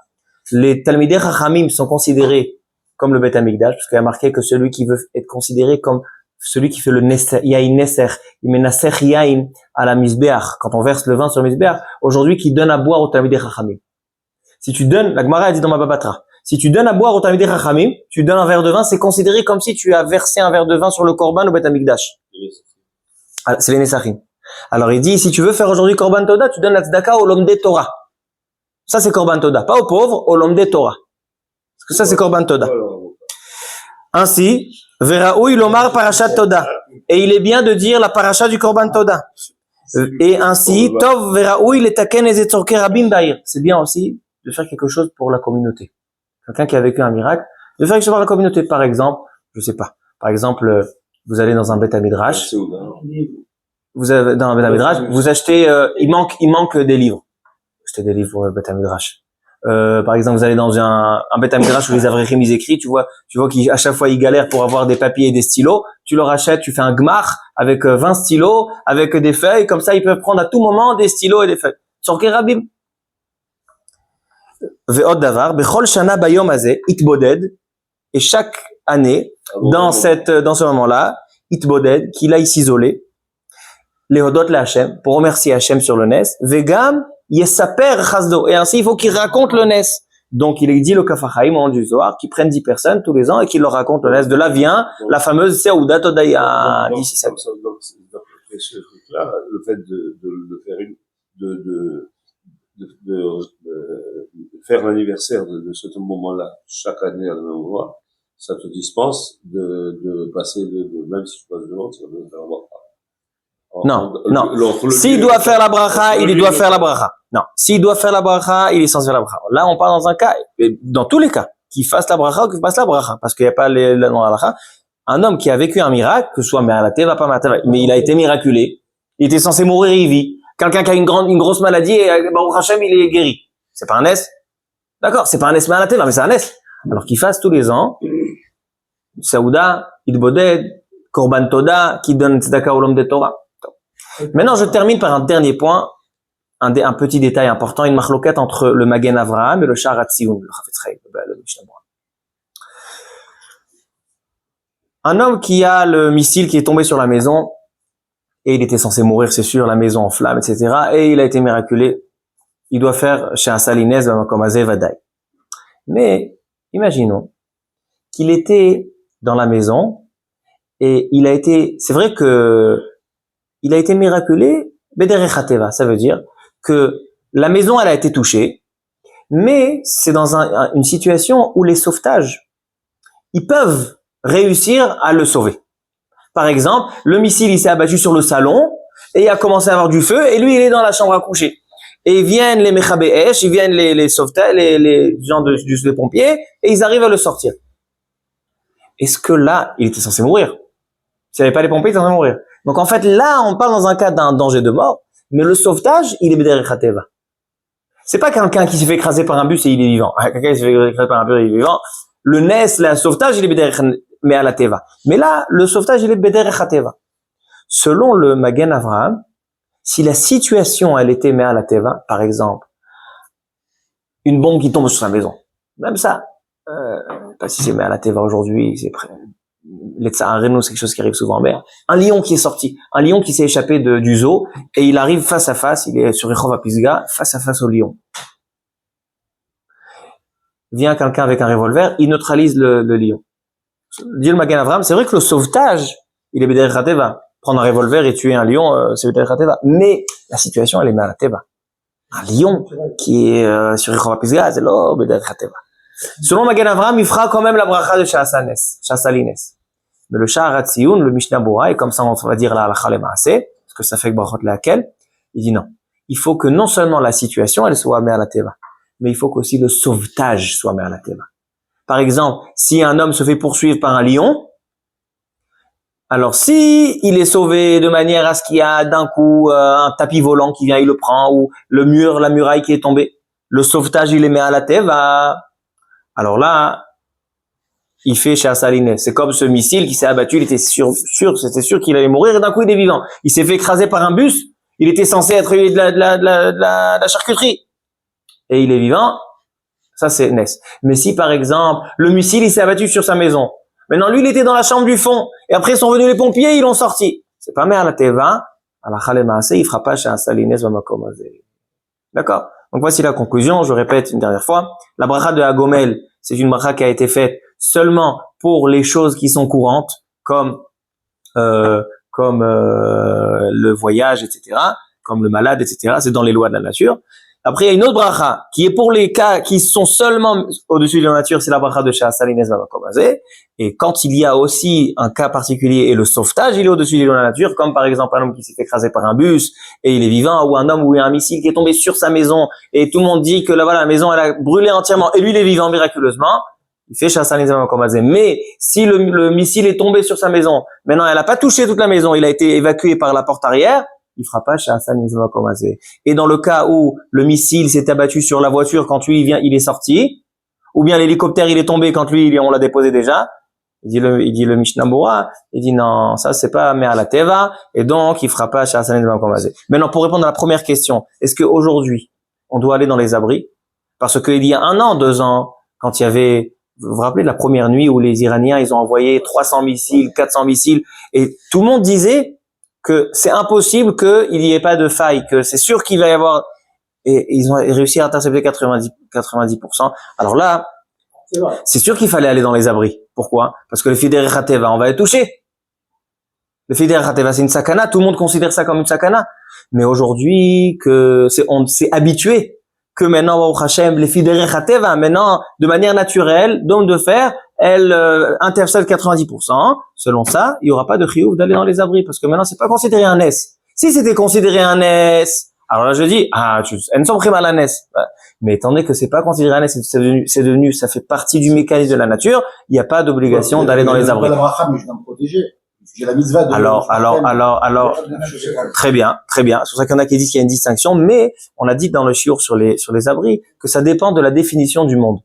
Les Talmidei Chachamim sont considérés comme le Beth Amikdash, parce qu'il y a marqué que celui qui veut être considéré comme celui qui fait le yain neser, il met naser yain à la misbeach, quand on verse le vin sur le misbeach, aujourd'hui qui donne à boire au Talmidei Chachamim. Si tu donnes, la Gemara a dit dans ma Babatra, si tu donnes à boire au Talmidei Chachamim, tu donnes un verre de vin, c'est considéré comme si tu as versé un verre de vin sur le korban au Beth Amikdash. C'est les Nesachim. Alors il dit, si tu veux faire aujourd'hui korban toda, tu donnes la tzedaka au lomdei Torah. Ça c'est korban toda, pas aux pauvres, au lomdei Torah. Parce que ça c'est korban toda. Ainsi, veraoui lomar parashat toda. Et il est bien de dire la paracha du korban toda. Et ainsi, tov veraoui letaken ezetzorke rabim ba'ir. C'est bien aussi de faire quelque chose pour la communauté. Quelqu'un qui a vécu un miracle, de faire quelque chose pour la communauté. Par exemple, je sais pas. Par exemple, vous allez dans un Beth Midrash. Vous avez dans un Beth Midrash, vous achetez, il manque des livres. Achetez des livres pour le Beth Midrash. Par exemple, vous allez dans un Beth Midrash où les Avreichim ils écrivent, tu vois qu'à chaque fois ils galèrent pour avoir des papiers et des stylos. Tu leur achètes, tu fais un gmar avec 20 stylos, avec des feuilles, comme ça ils peuvent prendre à tout moment des stylos et des feuilles. Tzorkei rabim. Ve'od davar, bechol shana bayom hazeh, itboded, et chaque année, dans ce moment-là, itboded, qu'il aille s'isoler, lehodot le Hashem, pour remercier Hashem sur le Nes, vegam yesaper chasdo, et ainsi il faut qu'il raconte le Nes. Donc il est dit le Kafachaim au moment du Zohar, qui prennent 10 personnes tous les ans et qui leur racontent le Nes. De là vient la fameuse Seouda Todaya. Donc, d'après ce truc-là, le fait de faire de faire l'anniversaire de ce moment-là chaque année à un moment, ça te dispense de passer même si tu passes devant, tu vas devoir faire la bracha. Non. S'il doit faire la bracha, il doit faire la bracha. Non. S'il doit faire la bracha, il est censé faire la bracha. Là, on parle dans un cas, dans tous les cas, qu'il fasse la bracha ou qu'il fasse la bracha. Parce qu'il n'y a pas dans la bracha. Un homme qui a vécu un miracle, que ce soit Me'al HaTeva, pas Me'al HaTeva, mais il a été miraculé. Il était censé mourir, il vit. Quelqu'un qui a une grosse maladie, et Baruch Hashem, il est guéri. C'est pas un nes? D'accord, c'est pas un nes Me'al HaTeva, mais c'est un nes. Alors qu'il fasse tous les ans, Saouda, Idboded, Korban Toda, qui donne Tzedaka au l'homme de Torah. Maintenant, je termine par un dernier point, un petit détail important, une marloquette entre le Magen Avraham et le Sha'ar HaTziyun, le Chafetz Chaim, le Mishnah Berurah. Un homme qui a le missile qui est tombé sur la maison, et il était censé mourir, c'est sûr, la maison en flammes, etc., et il a été miraculé, il doit faire chez un salinès comme un Zevadai. Mais, imaginons qu'il était dans la maison, et c'est vrai que il a été miraculé, Bederech HaTeva, ça veut dire que la maison, elle a été touchée, mais c'est dans une situation où les sauvetages, ils peuvent réussir à le sauver. Par exemple, le missile, il s'est abattu sur le salon, et il a commencé à avoir du feu, et lui, il est dans la chambre à coucher. Et ils viennent les Mechabéesh, ils viennent les sauvetages, les gens des pompiers, et ils arrivent à le sortir. Est-ce que là, il était censé mourir? S'il n'y avait pas les pompiers, il était censé mourir. Donc en fait, là, on parle dans un cas d'un danger de mort, mais le sauvetage, il est Bederech HaTeva. C'est pas quelqu'un qui s'est fait écraser par un bus et il est vivant. Quelqu'un qui s'est fait écraser par un bus et il est vivant. Le le sauvetage, il est Bederech Me'al HaTeva. Mais là, le sauvetage, il est Bederech HaTeva. Selon le Magen Avraham, si la situation, elle était Me'al HaTeva, par exemple, une bombe qui tombe sur sa maison, même ça, pas si c'est Me'al HaTeva aujourd'hui, c'est prêt. Les Tsaharinos, c'est quelque chose qui arrive souvent en mer. Un lion qui est sorti, un lion qui s'est échappé du zoo, et il arrive face à face, il est sur Rehov HaPisga, face à face au lion. Vient quelqu'un avec un revolver, il neutralise le lion. Dit le Magen Avraham, c'est vrai que le sauvetage, il est Bederech HaTeva. Prendre un revolver et tuer un lion, c'est Bederech HaTeva. Mais la situation, elle est Me'al HaTeva. Un lion qui est sur Rehov HaPisga, c'est là, Bederech HaTeva. Selon Magen Avraham, il fera quand même la bracha de Sha'asalines. Mais le Sha'ar HaTziyun, le Mishnah Berurah, et comme ça on va dire la halakha lema'aseh, parce que ça fait que brachot laquelle, il dit non. Il faut que non seulement la situation, elle soit Me'al HaTeva, mais il faut qu'aussi le sauvetage soit Me'al HaTeva. Par exemple, si un homme se fait poursuivre par un lion, alors si il est sauvé de manière à ce qu'il y a d'un coup un tapis volant qui vient, il le prend, ou la muraille qui est tombée, le sauvetage il est Me'al HaTeva, alors là, il fait chez Asaline. C'est comme ce missile qui s'est abattu, il était c'était sûr qu'il allait mourir et d'un coup il est vivant. Il s'est fait écraser par un bus, il était censé être de la charcuterie. Et il est vivant, ça c'est Nes. Mais si par exemple, le missile il s'est abattu sur sa maison, maintenant lui il était dans la chambre du fond, et après sont venus les pompiers, ils l'ont sorti. C'est pas Me'al HaTeva, halakha lema'aseh, il fera pas chez Asaline b'makom hazeh. D'accord? Donc voici la conclusion, je répète une dernière fois. La bracha de Hagomel, c'est une bracha qui a été faite seulement pour les choses qui sont courantes, comme le voyage, etc., comme le malade, etc. C'est dans les lois de la nature. Après, il y a une autre bracha qui est pour les cas qui sont seulement au-dessus de la nature, c'est la bracha de Sha'asalines b'makom hazeh. Et quand il y a aussi un cas particulier et le sauvetage, il est au-dessus de la nature, comme par exemple un homme qui s'est fait écraser par un bus et il est vivant, ou un homme où il y a un missile qui est tombé sur sa maison et tout le monde dit que là, voilà, la maison elle a brûlé entièrement et lui il est vivant miraculeusement. Il fait Sha'asalines b'makom hazeh. Mais si le missile est tombé sur sa maison, maintenant elle n'a pas touché toute la maison, il a été évacué par la porte arrière, il fera pas Sha'asalines b'makom hazeh. Et dans le cas où le missile s'est abattu sur la voiture quand lui il est sorti, ou bien l'hélicoptère il est tombé quand lui on l'a déposé déjà, il dit le Mishnah Berurah, il dit non, ça c'est pas Me'al HaTeva, et donc il fera pas Sha'asalines b'makom hazeh. Maintenant pour répondre à la première question, est-ce qu'aujourd'hui on doit aller dans les abris? Parce qu'il y a 1 an, 2 ans, quand il y avait, vous vous rappelez de la première nuit où les Iraniens ils ont envoyé 300 missiles, 400 missiles, et tout le monde disait que c'est impossible qu'il n'y ait pas de faille, que c'est sûr qu'il va y avoir, et ils ont réussi à intercepter 90%. Alors là, c'est sûr qu'il fallait aller dans les abris. Pourquoi? Parce que le Bederech HaTeva, on va être touché. Le Bederech HaTeva, c'est une sakana, tout le monde considère ça comme une sakana. Mais aujourd'hui, on s'est habitué que maintenant, Baruch Hashem, les Bederech HaTeva, maintenant, de manière naturelle, d'homme de fer, elle intercède 90%. Selon ça, il y aura pas de chiyuv d'aller dans les abris parce que maintenant c'est pas considéré un nes. Si c'était considéré un nes, alors là je dis elles ne sont pris mal à nes. Mais étant donné que c'est pas considéré un nes, c'est devenu, ça fait partie du mécanisme de la nature, il n'y a pas d'obligation d'aller dans les abris. La bracha, mais je dois me protéger. J'ai la mitzvah de Alors, très bien. C'est pour ça qu'il y en a qui disent qu'il y a une distinction, mais on a dit dans le shiur sur les abris que ça dépend de la définition du monde.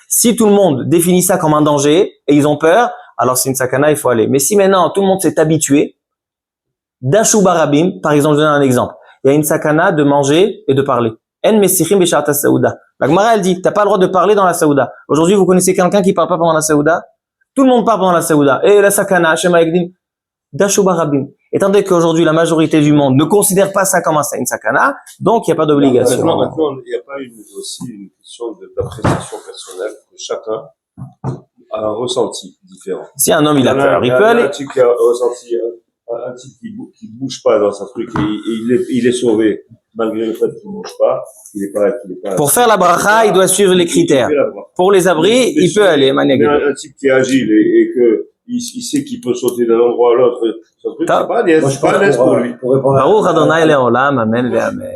Si tout le monde définit ça comme un danger et ils ont peur, alors c'est une sakana, il faut aller. Mais si maintenant tout le monde s'est habitué, d'ashu barabim, par exemple, je donne un exemple. Il y a une sakana de manger et de parler. En mesichim b'shat saouda. La Gemara, elle dit, t'as pas le droit de parler dans la saouda. Aujourd'hui, vous connaissez quelqu'un qui parle pas pendant la saouda? Tout le monde parle pendant la saouda. Et la sakana, Shema Ekdim, d'ashu barabim. Étant donné qu'aujourd'hui, la majorité du monde ne considère pas ça comme une sakana, donc il n'y a pas d'obligation. Maintenant, il n'y a pas aussi une question d'appréciation personnelle que chacun a un ressenti différent. Si un homme, il a peur, il peut aller. Un type qui a ressenti, un type qui bouge pas dans sa truc et il est sauvé, malgré le fait qu'il bouge pas, il est pas. Pour faire la bracha, il doit suivre les critères. Pour les abris, il peut aller, un type qui est agile et que, il sait qu'il peut sauter d'un endroit à l'autre, c'est pas un pour lui. Baruch Adonai Leolam, amen ve amen.